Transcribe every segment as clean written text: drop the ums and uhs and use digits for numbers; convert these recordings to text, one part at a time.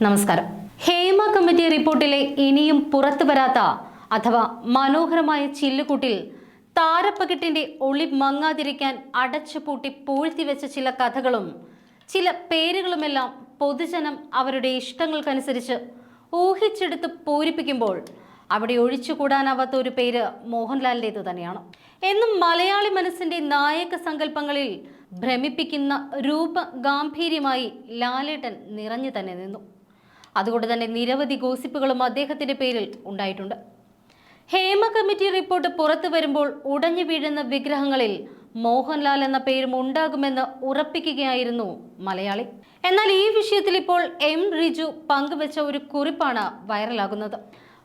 നമസ്കാരം. ഹേമ കമ്മിറ്റി റിപ്പോർട്ടിലെ ഇനിയും പുറത്തു വരാത്ത അഥവാ മനോഹരമായ ചില്ലുകൂട്ടിൽ താരപ്പകിട്ടിന്റെ ഒളി മങ്ങാതിരിക്കാൻ അടച്ചുപൂട്ടി പൂഴ്ത്തിവെച്ച ചില കഥകളും ചില പേരുകളുമെല്ലാം പൊതുജനം അവരുടെ ഇഷ്ടങ്ങൾക്കനുസരിച്ച് ഊഹിച്ചെടുത്ത് പൂരിപ്പിക്കുമ്പോൾ അവിടെ ഒഴിച്ചുകൂടാനാവാത്ത ഒരു പേര് മോഹൻലാലിൻ്റെത് തന്നെയാണ്. എന്നും മലയാളി മനസ്സിന്റെ നായക സങ്കല്പങ്ങളിൽ ഭ്രമിപ്പിക്കുന്ന രൂപഗാംഭീര്യമായി ലാലേട്ടൻ നിറഞ്ഞു തന്നെ നിന്നു. അതുകൊണ്ട് തന്നെ നിരവധി ഗോസിപ്പുകളും അദ്ദേഹത്തിന്റെ പേരിൽ ഉണ്ടായിട്ടുണ്ട്. ഹേമ കമ്മിറ്റി റിപ്പോർട്ട് പുറത്തു വരുമ്പോൾ ഉടഞ്ഞു വീഴുന്ന വിഗ്രഹങ്ങളിൽ മോഹൻലാൽ എന്ന പേരും ഉണ്ടാകുമെന്ന് ഉറപ്പിക്കുകയായിരുന്നു മലയാളി. എന്നാൽ ഈ വിഷയത്തിൽ ഇപ്പോൾ എം റിജു പങ്കുവെച്ച ഒരു കുറിപ്പാണ് വൈറലാകുന്നത്.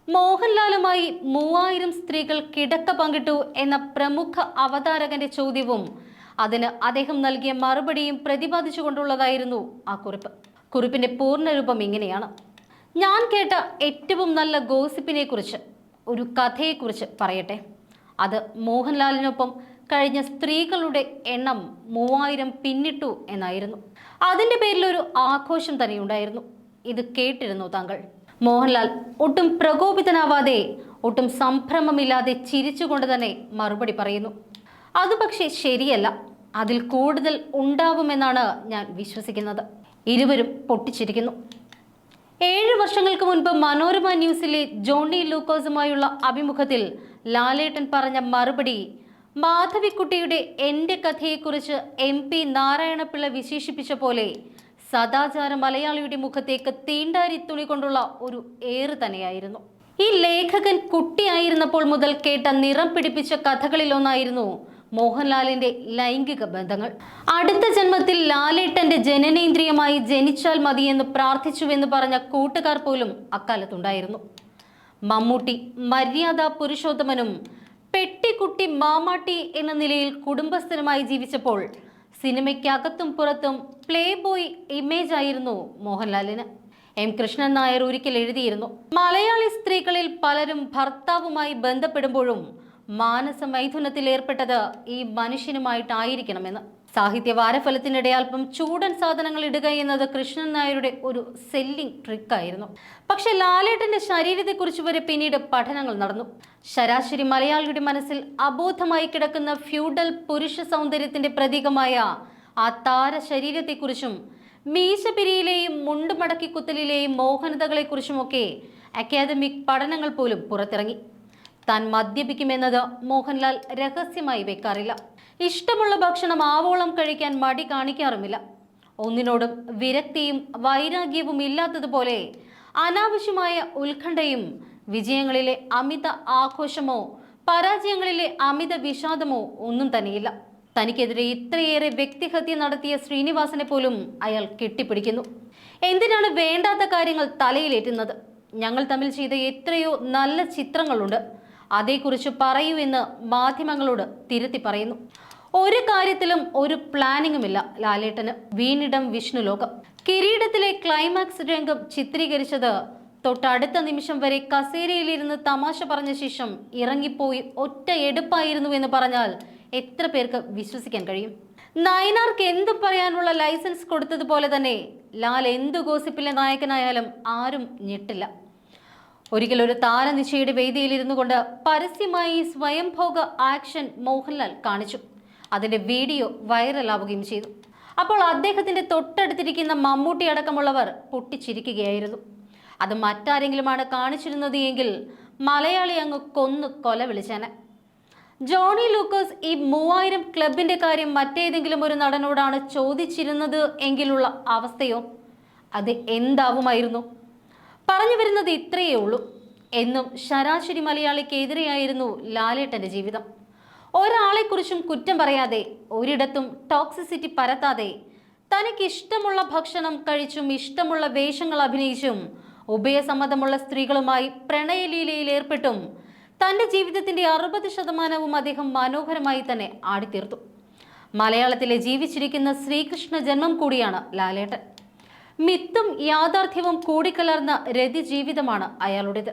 മോഹൻലാലുമായി 3000 സ്ത്രീകൾ കിടക്ക പങ്കിട്ടു എന്ന പ്രമുഖ അവതാരകന്റെ ചോദ്യവും അതിന് അദ്ദേഹം നൽകിയ മറുപടിയും പ്രതിപാദിച്ചുകൊണ്ടുള്ളതായിരുന്നു ആ കുറിപ്പ്. കുറിപ്പിന്റെ പൂർണ്ണരൂപം ഇങ്ങനെയാണ്: ഞാൻ കേട്ട ഏറ്റവും നല്ല ഗോസിപ്പിനെ കുറിച്ച് ഒരു കഥയെക്കുറിച്ച് പറയട്ടെ. അത് മോഹൻലാലിനൊപ്പം കഴിഞ്ഞ സ്ത്രീകളുടെ എണ്ണം 3000 പിന്നിട്ടു എന്നായിരുന്നു. അതിന്റെ പേരിൽ ഒരു ആഘോഷം തന്നെയുണ്ടായിരുന്നു. ഇത് കേട്ടിരുന്നു താങ്കൾ? മോഹൻലാൽ ഒട്ടും പ്രകോപിതനാവാതെ, ഒട്ടും സംഭ്രമമില്ലാതെ ചിരിച്ചുകൊണ്ട് തന്നെ മറുപടി പറയുന്നു: അത് പക്ഷേ ശരിയല്ല, അതിൽ കൂടുതൽ ഉണ്ടാവുമെന്നാണ് ഞാൻ വിശ്വസിക്കുന്നത്. ഇരുവരും പൊട്ടിച്ചിരിക്കുന്നു. 7 വർഷങ്ങൾക്ക് മുൻപ് മനോരമ ന്യൂസിലെ ജോണി ലൂക്കോസുമായുള്ള അഭിമുഖത്തിൽ ലാലേട്ടൻ പറഞ്ഞ മറുപടി മാധവിക്കുട്ടിയുടെ എൻ്റെ കഥയെക്കുറിച്ച് MP നാരായണപിള്ള വിശേഷിപ്പിച്ച പോലെ സദാചാര മലയാളിയുടെ മുഖത്തേക്ക് തീണ്ടാരി തുണി കൊണ്ടുള്ള ഒരു ഏറ് തന്നെയായിരുന്നു. ഈ ലേഖകൻ കുട്ടിയായിരുന്നപ്പോൾ മുതൽ കേട്ട നിറം പിടിപ്പിച്ച കഥകളിലൊന്നായിരുന്നു മോഹൻലാലിന്റെ ലൈംഗിക ബന്ധങ്ങൾ. അടുത്ത ജന്മത്തിൽ ലാലേട്ടന്റെ ജനനേന്ദ്രിയമായി ജനിച്ചാൽ മതിയെന്ന് പ്രാർത്ഥിച്ചുവെന്ന് പറഞ്ഞ കൂട്ടുകാർ പോലും അക്കാലത്തുണ്ടായിരുന്നു. മമ്മൂട്ടി മര്യാദ പുരുഷോത്തമനും പെട്ടിക്കുട്ടി മാമാട്ടി എന്ന നിലയിൽ കുടുംബസ്ഥനുമായി ജീവിച്ചപ്പോൾ സിനിമയ്ക്കകത്തും പുറത്തും പ്ലേ ബോയ് ഇമേജ് ആയിരുന്നു മോഹൻലാലിന്. M കൃഷ്ണൻ നായർ ഒരിക്കൽ എഴുതിയിരുന്നു: മലയാളി സ്ത്രീകളിൽ പലരും ഭർത്താവുമായി ബന്ധപ്പെടുമ്പോഴും മാനസമൈഥുനത്തിൽ ഏർപ്പെട്ടത് ഈ മനുഷ്യനുമായിട്ടായിരിക്കണമെന്ന്. സാഹിത്യ വാരഫലത്തിനിടെ അല്പം ചൂടൻ സാധനങ്ങൾ ഇടുക എന്നത് കൃഷ്ണൻ നായരുടെ ഒരു സെല്ലിംഗ് ട്രിക്കായിരുന്നു. പക്ഷെ ലാലേട്ടന്റെ ശരീരത്തെക്കുറിച്ച് വരെ പിന്നീട് പഠനങ്ങൾ നടന്നു. ശരാശരി മലയാളിയുടെ മനസ്സിൽ അബോധമായി കിടക്കുന്ന ഫ്യൂഡൽ പുരുഷ സൗന്ദര്യത്തിന്റെ പ്രതീകമായ ആ താര ശരീരത്തെക്കുറിച്ചും മീശപിരിയിലെയും മുണ്ടുമടക്കി കുത്തലിലെയും മോഹനതകളെക്കുറിച്ചുമൊക്കെ അക്കാദമിക് പഠനങ്ങൾ പോലും പുറത്തിറങ്ങി. താൻ മദ്യപിക്കുമെന്നത് മോഹൻലാൽ രഹസ്യമായി വെക്കാറില്ല. ഇഷ്ടമുള്ള ഭക്ഷണം ആവോളം കഴിക്കാൻ മടി കാണിക്കാറുമില്ല. ഒന്നിനോടും വിരക്തിയും വൈരാഗ്യവും ഇല്ലാത്തതുപോലെ അനാവശ്യമായ ഉത്കണ്ഠയും വിജയങ്ങളിലെ അമിത ആഘോഷമോ പരാജയങ്ങളിലെ അമിത വിഷാദമോ ഒന്നും തന്നെയില്ല. തനിക്കെതിരെ ഇത്രയേറെ വ്യക്തിഹത്യ നടത്തിയ ശ്രീനിവാസനെ പോലും അയാൾ കെട്ടിപ്പിടിക്കുന്നു. എന്തിനാണ് വേണ്ടാത്ത കാര്യങ്ങൾ തലയിലേറ്റുന്നത്? ഞങ്ങൾ തമ്മിൽ ചെയ്ത എത്രയോ നല്ല ചിത്രങ്ങളുണ്ട്, അതേക്കുറിച്ച് പറയൂ എന്ന് മാധ്യമങ്ങളോട് തിരുത്തി പറയുന്നു. ഒരു കാര്യത്തിലും ഒരു പ്ലാനിങ്ങുമില്ല ലാലേട്ടന്. വീണിടം വിഷ്ണു ലോകം. കിരീടത്തിലെ ക്ലൈമാക്സ് രംഗം ചിത്രീകരിച്ചത് തൊട്ടടുത്ത നിമിഷം വരെ കസേരയിലിരുന്ന് തമാശ പറഞ്ഞ ശേഷം ഇറങ്ങിപ്പോയി ഒറ്റ എടുപ്പായിരുന്നു എന്ന് പറഞ്ഞാൽ എത്ര പേർക്ക് വിശ്വസിക്കാൻ കഴിയും? നയനാർക്ക് എന്തും പറയാനുള്ള ലൈസൻസ് കൊടുത്തതുപോലെ തന്നെ ലാൽ എന്തു ഗോസിപ്പിലെ നായകനായാലും ആരും ഞെട്ടില്ല. ഒരിക്കൽ ഒരു താരനിശയുടെ വേദിയിലിരുന്നു കൊണ്ട് പരസ്യമായി സ്വയംഭോഗ ആക്ഷൻ മോഹൻലാൽ കാണിച്ചു. അതിന്റെ വീഡിയോ വൈറലാവുകയും ചെയ്തു. അപ്പോൾ അദ്ദേഹത്തിന്റെ തൊട്ടടുത്തിരിക്കുന്ന മമ്മൂട്ടി അടക്കമുള്ളവർ പൊട്ടിച്ചിരിക്കുകയായിരുന്നു. അത് മറ്റാരെങ്കിലുമാണ് കാണിച്ചിരുന്നത് എങ്കിൽ മലയാളി അങ്ങ് കൊന്നു കൊല വിളിച്ചേനെ. ജോണി ലൂക്കോസ് ഈ 3000 ക്ലബിന്റെ കാര്യം മറ്റേതെങ്കിലും ഒരു നടനോടാണ് ചോദിച്ചിരുന്നത് എങ്കിലുള്ള അവസ്ഥയോ? അത് എന്താവുമായിരുന്നു? പറഞ്ഞു വരുന്നത് ഇത്രയേ ഉള്ളൂ. എന്നും ശരാശരി മലയാളിക്കെതിരെയായിരുന്നു ലാലേട്ടന്റെ ജീവിതം. ഒരാളെക്കുറിച്ചും കുറ്റം പറയാതെ, ഒരിടത്തും ടോക്സിസിറ്റി പരത്താതെ, തനിക്ക് ഇഷ്ടമുള്ള ഭക്ഷണം കഴിച്ചും ഇഷ്ടമുള്ള വേഷങ്ങൾ അഭിനയിച്ചും ഉഭയസമ്മതമുള്ള സ്ത്രീകളുമായി പ്രണയലീലയിൽ ഏർപ്പെട്ടും തന്റെ ജീവിതത്തിന്റെ 60% അദ്ദേഹം മനോഹരമായി തന്നെ ആടിത്തീർത്തു. മലയാളത്തിലെ ജീവിച്ചിരിക്കുന്ന ശ്രീകൃഷ്ണ ജന്മം കൂടിയാണ് ലാലേട്ടൻ. മിത്തും യാഥാർത്ഥ്യവും കൂടിക്കലർന്ന രതി ജീവിതമാണ് അയാളുടേത്.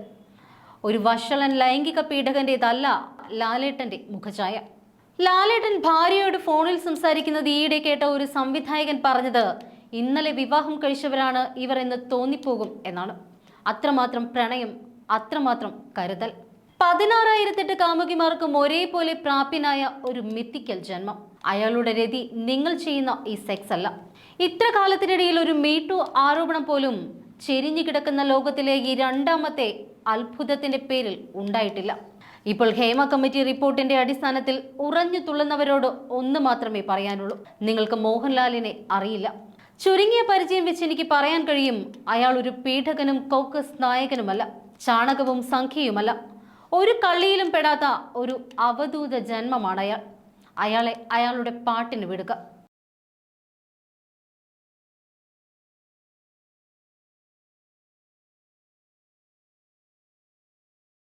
ഒരു വഷളൻ ലൈംഗിക പീഡകന്റേതല്ല ലാലേട്ടന്റെ മുഖഛായ. ലാലേട്ടൻ ഭാര്യയോട് ഫോണിൽ സംസാരിക്കുന്നത് ഈയിടെ കേട്ട ഒരു സംവിധായകൻ പറഞ്ഞത് ഇന്നലെ വിവാഹം കഴിച്ചവരാണ് ഇവർ എന്ന് തോന്നിപ്പോകും എന്നാണ്. അത്രമാത്രം പ്രണയം, അത്രമാത്രം കരുതൽ. 16,008 കാമുകിമാർക്കും ഒരേപോലെ പ്രാപ്യനായ ഒരു മിത്തിക്കൽ ജന്മം. അയാളുടെ രതി നിങ്ങൾ ചെയ്യുന്ന ഈ സെക്സ് അല്ല. ഇത്ര കാലത്തിനിടയിൽ ഒരു മീടു ആരോപണം പോലും ചെരിഞ്ഞു കിടക്കുന്ന ലോകത്തിലെ ഈ രണ്ടാമത്തെ അത്ഭുതത്തിന്റെ പേരിൽ ഉണ്ടായിട്ടില്ല. ഇപ്പോൾ ഹേമ കമ്മിറ്റി റിപ്പോർട്ടിന്റെ അടിസ്ഥാനത്തിൽ ഉറഞ്ഞു തുള്ളുന്നവരോട് ഒന്ന് മാത്രമേ പറയാനുള്ളൂ: നിങ്ങൾക്ക് മോഹൻലാലിനെ അറിയില്ല. ചുരുങ്ങിയ പരിചയം വെച്ച് എനിക്ക് പറയാൻ കഴിയും, അയാൾ ഒരു പീഡകനും കോക്കസ് നായകനുമല്ല, ചാണകവും സംഖ്യയുമല്ല, ഒരു കള്ളിയിലും പെടാത്ത ഒരു അവധൂത ജന്മമാണ് അയാൾ. അയാളെ അയാളുടെ പാട്ടിന് വിടുക.